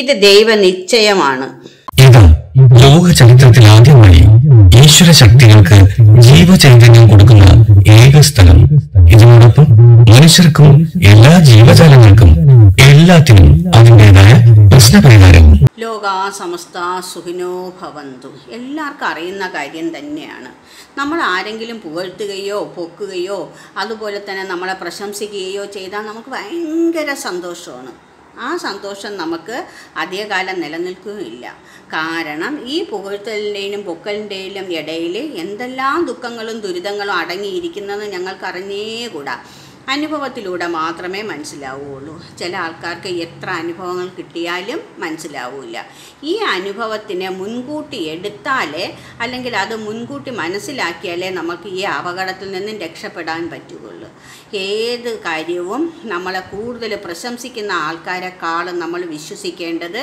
ഇത് ദൈവനിശ്ചയമാണ്. ഇത് ലോക ചരിത്രത്തിൽ ആദ്യമായി ഈശ്വര ശക്തികൾക്ക് ജീവചൈതന്യം കൊടുക്കുന്ന ഏക സ്ഥലം. ഇതിനോടൊപ്പം മനുഷ്യർക്കും എല്ലാ ജീവജാലങ്ങൾക്കും എല്ലാത്തിനും അതിൻ്റെതായ പ്രശ്നപരിഹാരവും. ലോകാ സമസ്ത സുഖിനോ ഭവന്തു. എല്ലാവർക്കും അറിയുന്ന കാര്യം തന്നെയാണ്. നമ്മൾ ആരെങ്കിലും പുകഴ്ത്തുകയോ പൊക്കുകയോ അതുപോലെ തന്നെ നമ്മളെ പ്രശംസിക്കുകയോ ചെയ്താൽ നമുക്ക് ഭയങ്കര സന്തോഷമാണ്. ആ സന്തോഷം നമുക്ക് അധികകാലം നിലനിൽക്കുകയില്ല. കാരണം ഈ പുകഴ്ത്തലിൻ്റെയും പൊക്കലിൻ്റെയും ഇടയിൽ എന്തെല്ലാം ദുഃഖങ്ങളും ദുരിതങ്ങളും അടങ്ങിയിരിക്കുന്നത് ഞങ്ങൾക്ക് അറിഞ്ഞേകൂടാ. അനുഭവത്തിലൂടെ മാത്രമേ മനസ്സിലാവുകയുള്ളൂ. ചില ആൾക്കാർക്ക് എത്ര അനുഭവങ്ങൾ കിട്ടിയാലും മനസ്സിലാവില്ല. ഈ അനുഭവത്തിനെ മുൻകൂട്ടി എടുത്താലേ അല്ലെങ്കിൽ അത് മുൻകൂട്ടി മനസ്സിലാക്കിയാലേ നമുക്ക് ഈ അപകടത്തിൽ നിന്നും രക്ഷപ്പെടാൻ പറ്റുകയുള്ളൂ. ഏത് കാര്യവും നമ്മളെ കൂടുതൽ പ്രശംസിക്കുന്ന ആൾക്കാരെക്കാളും നമ്മൾ വിശ്വസിക്കേണ്ടത്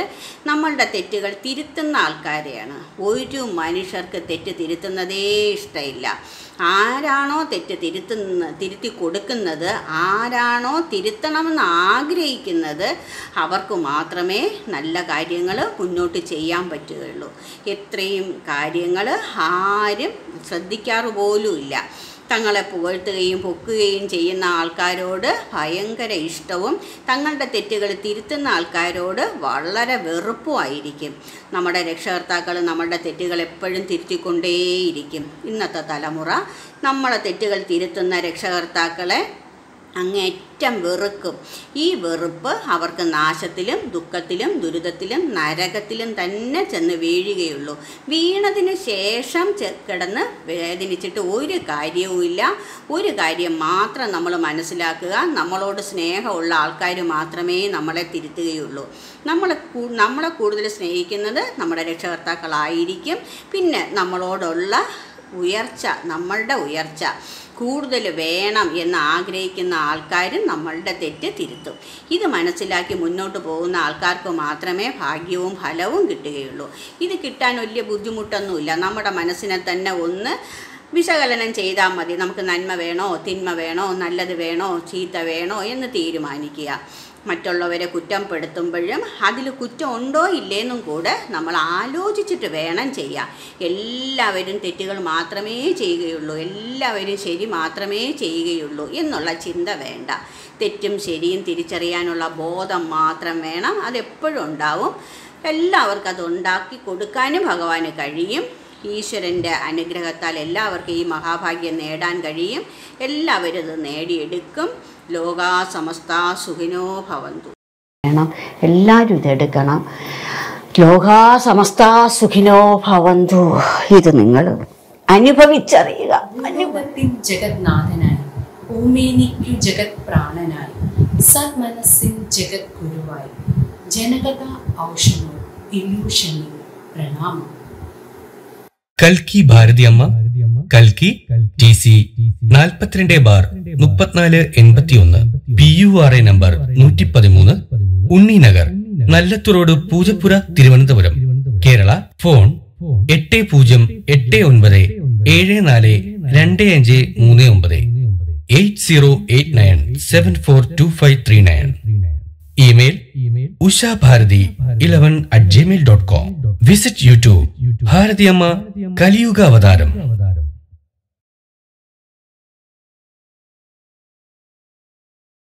നമ്മളുടെ തെറ്റുകൾ തിരുത്തുന്ന ആൾക്കാരെയാണ്. ഒരു മനുഷ്യർക്ക് തെറ്റ് തിരുത്തുന്നതേ ഇഷ്ടമില്ല. ആരാണോ തെറ്റ് തിരുത്തി കൊടുക്കുന്നത്, ആരാണോ തിരുത്തണമെന്ന് ആഗ്രഹിക്കുന്നത്, അവർക്ക് മാത്രമേ നല്ല കാര്യങ്ങൾ മുന്നോട്ട് ചെയ്യാൻ പറ്റുകയുള്ളൂ. എത്രയും കാര്യങ്ങൾ ആരും ശ്രദ്ധിക്കാറ് പോലുമില്ല. തങ്ങളെ പുകഴ്ത്തുകയും പൊക്കുകയും ചെയ്യുന്ന ആൾക്കാരോട് ഭയങ്കര ഇഷ്ടവും തങ്ങളുടെ തെറ്റുകൾ തിരുത്തുന്ന ആൾക്കാരോട് വളരെ വെറുപ്പുമായിരിക്കും. നമ്മുടെ രക്ഷകർത്താക്കൾ നമ്മളുടെ തെറ്റുകൾ എപ്പോഴും തിരുത്തിക്കൊണ്ടേയിരിക്കും. ഇന്നത്തെ തലമുറ നമ്മളെ തെറ്റുകൾ തിരുത്തുന്ന രക്ഷകർത്താക്കളെ അങ്ങേറ്റം വെറുക്കും. ഈ വെറുപ്പ് അവർക്ക് നാശത്തിലും ദുഃഖത്തിലും ദുരിതത്തിലും നരകത്തിലും തന്നെ ചെന്ന് വീഴുകയുള്ളൂ. വീണതിന് ശേഷം കിടന്ന് വേദനിച്ചിട്ട് ഒരു കാര്യവുമില്ല. ഒരു കാര്യം മാത്രം നമ്മൾ മനസ്സിലാക്കുക, നമ്മളോട് സ്നേഹമുള്ള ആൾക്കാർ മാത്രമേ നമ്മളെ തിരുത്തുകയുള്ളൂ. നമ്മളെ കൂടുതൽ സ്നേഹിക്കുന്നത് നമ്മുടെ രക്ഷകർത്താക്കളായിരിക്കും. പിന്നെ നമ്മളോടുള്ള നമ്മളുടെ ഉയർച്ച കൂടുതൽ വേണം എന്ന് ആഗ്രഹിക്കുന്ന ആൾക്കാരും നമ്മളുടെ തെറ്റ് തിരുത്തും. ഇത് മനസ്സിലാക്കി മുന്നോട്ട് പോകുന്ന ആൾക്കാർക്ക് മാത്രമേ ഭാഗ്യവും ഫലവും കിട്ടുകയുള്ളൂ. ഇത് കിട്ടാൻ വലിയ ബുദ്ധിമുട്ടൊന്നുമില്ല. നമ്മുടെ മനസ്സിനെ തന്നെ ഒന്ന് വിശകലനം ചെയ്താൽ മതി. നമുക്ക് നന്മ വേണോ തിന്മ വേണോ നല്ലത് വേണോ ചീത്ത വേണോ എന്ന് തീരുമാനിക്കുക. മറ്റുള്ളവരെ കുറ്റപ്പെടുത്തുമ്പോഴും അതിൽ കുറ്റം ഉണ്ടോ ഇല്ലേന്നും കൂടെ നമ്മൾ ആലോചിച്ചിട്ട് വേണം ചെയ്യാൻ. എല്ലാവരും തെറ്റുകൾ മാത്രമേ ചെയ്യുകയുള്ളൂ, എല്ലാവരും ശരി മാത്രമേ ചെയ്യുകയുള്ളൂ എന്നുള്ള ചിന്ത വേണ്ട. തെറ്റും ശരിയും തിരിച്ചറിയാനുള്ള ബോധം മാത്രം വേണം. അതെപ്പോഴും ഉണ്ടാവും. എല്ലാവർക്കും അത് ഉണ്ടാക്കി കൊടുക്കാനും ഭഗവാന് കഴിയും. ഈശ്വരൻ്റെ അനുഗ്രഹത്താൽ എല്ലാവർക്കും ഈ മഹാഭാഗ്യം നേടാൻ കഴിയും. എല്ലാവരും ഇത് നേടിയെടുക്കും. ലോകാ സമസ്ത സുഖിനോ ഭവന്തു. എല്ലാവരും ഇതെടുക്കണം. ലോകാ സമസ്ത സുഖിനോ ഭവന്തു. ഇത് നിങ്ങൾ അനുഭവിച്ചറിയുക. അനുഭവത്തിൻ ജഗന്നാഥനായി, ഓമേനിക്കു ജഗത് പ്രാണനായി, സന്മനസ്സിൻ ജഗത് ഗുരുവായി, ജനകഥ ഔഷധം ഇല്യൂഷനിൽ പ്രണാമം. കൽക്കി ഭാരതി അമ്മ, കൽക്കി TC 42/3481, PURA നമ്പർ 113, ഉണ്ണിനഗർ, നല്ലത്തുറോഡ്, Poojappura, Thiruvananthapuram, Kerala. Phone 8089742539, 8089742539. Email ushabharati11@gmail.com. Visit YouTube Bharati Amma കലിയുഗ അവതാരം.